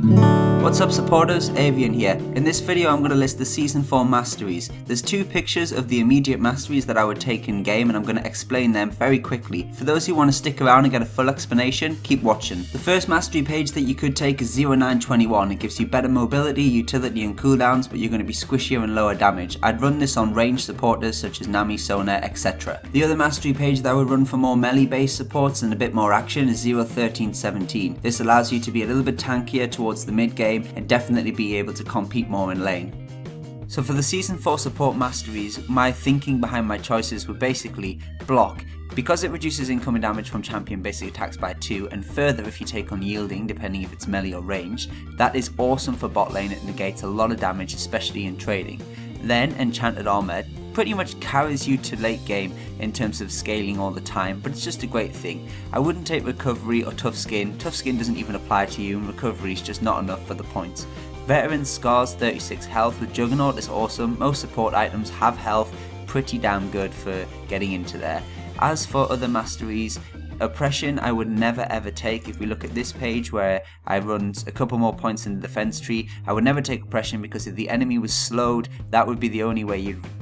What's up supporters, Aveun here. In this video I'm going to list the Season 4 Masteries. There's two pictures of the immediate Masteries that I would take in game and I'm going to explain them very quickly. For those who want to stick around and get a full explanation, keep watching. The first Mastery page that you could take is 0921. It gives you better mobility, utility and cooldowns, but you're going to be squishier and lower damage. I'd run this on ranged supporters such as Nami, Sona, etc. The other Mastery page that I would run for more melee based supports and a bit more action is 01317. This allows you to be a little bit tankier towards the mid game and definitely be able to compete more in lane. So for the Season 4 support Masteries, my thinking behind my choices were basically block, because it reduces incoming damage from champion basic attacks by 2, and further if you take on yielding depending if it's melee or ranged. That is awesome for bot lane, it negates a lot of damage especially in trading. Then Enchanted Armor pretty much carries you to late game in terms of scaling all the time, but it's just a great thing. I wouldn't take Recovery or Tough Skin. Tough Skin doesn't even apply to you and Recovery is just not enough for the points. Veteran Scars 36 health with Juggernaut is awesome. Most support items have health, pretty damn good for getting into there. As for other Masteries, Oppression I would never ever take. If we look at this page where I run a couple more points in the defense tree, I would never take Oppression because if the enemy was slowed, that would be the only way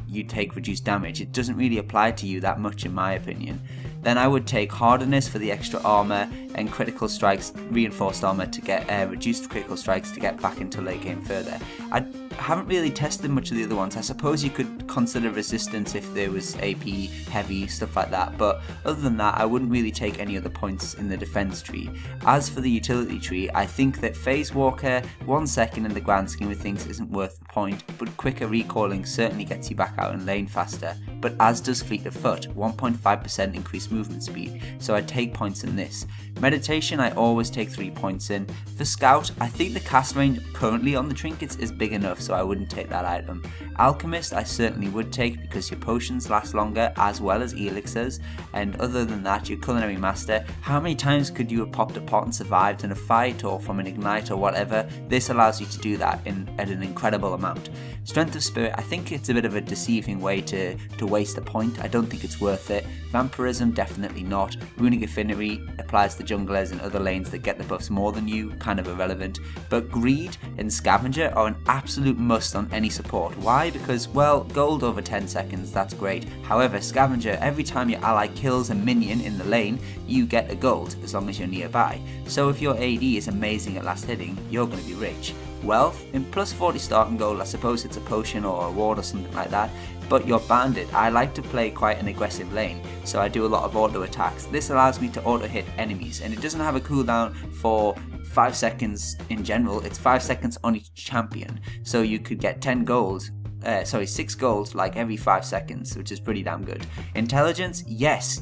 you'd take reduced damage. It doesn't really apply to you that much in my opinion. Then I would take Hardiness for the extra armor and Critical Strikes, reinforced armor to get reduced critical strikes to get back into late game further. I haven't really tested much of the other ones. I suppose you could consider Resistance if there was AP, heavy, stuff like that, but other than that I wouldn't really take any other points in the defense tree. As for the utility tree, I think that Phase Walker 1 second in the grand scheme of things isn't worth the point, but quicker recalling certainly gets you back out in lane faster, but as does Fleet of Foot, 1.5% increased movement speed, so I take points in this. Meditation I always take 3 points in. For Scout, I think the cast range currently on the trinkets is big enough, so I wouldn't take that item. Alchemist I certainly would take because your potions last longer as well as elixirs, and other than that your Culinary Master, how many times could you have popped a pot and survived in a fight or from an ignite or whatever? This allows you to do that at an incredible amount. Strength of Spirit, I think it's a bit of a deceiving way to waste a point. I don't think it's worth it. Vampirism, definitely not. Runic Affinity applies to junglers and other lanes that get the buffs more than you, kind of irrelevant. But Greed and Scavenger are an absolute must on any support. Why? Because, well, gold over 10 seconds, that's great. However, Scavenger, every time your ally kills a minion in the lane, you get a gold, as long as you're nearby. So if your AD is amazing at last hitting, you're going to be rich. Wealth, in plus 40 starting gold, I suppose it's a potion or a ward or something like that, but you're bandit. I like to play quite an aggressive lane, so I do a lot of auto attacks. This allows me to auto hit enemies, and it doesn't have a cooldown for 5 seconds in general, it's 5 seconds on each champion, so you could get 6 gold like every 5 seconds, which is pretty damn good. Intelligence, yes,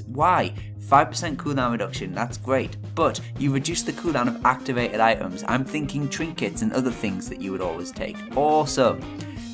why? 5% cooldown reduction, that's great, but you reduce the cooldown of activated items. I'm thinking trinkets and other things that you would always take. Awesome.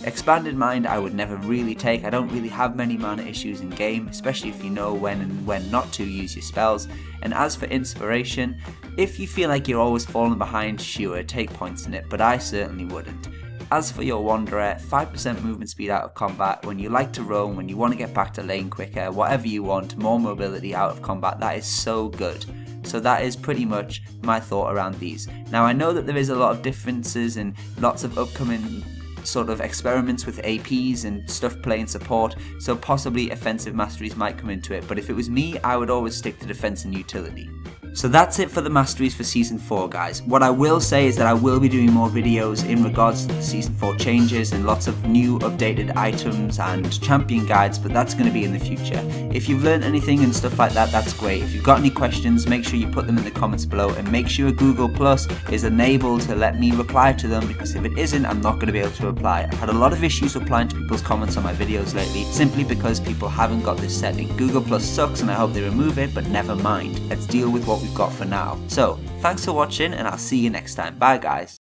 Expanded Mind I would never really take. I don't really have many mana issues in game, especially if you know when and when not to use your spells. And as for Inspiration, if you feel like you're always falling behind, sure, take points in it, but I certainly wouldn't. As for your Wanderer, 5% movement speed out of combat, when you like to roam, when you want to get back to lane quicker, whatever you want, more mobility out of combat, that is so good. So that is pretty much my thought around these. Now I know that there is a lot of differences and lots of upcoming sort of experiments with APs and stuff playing support, so possibly offensive masteries might come into it, but if it was me I would always stick to defense and utility. So that's it for the Masteries for Season 4 guys. What I will say is that I will be doing more videos in regards to the Season 4 changes and lots of new updated items and champion guides, but that's going to be in the future. If you've learned anything and stuff like that, that's great. If you've got any questions, make sure you put them in the comments below, and make sure Google Plus is enabled to let me reply to them, because if it isn't, I'm not going to be able to reply. I've had a lot of issues replying to people's comments on my videos lately, simply because people haven't got this setting. Google Plus sucks and I hope they remove it, but never mind. Let's deal with what we've got for now. So, thanks for watching and I'll see you next time. Bye guys.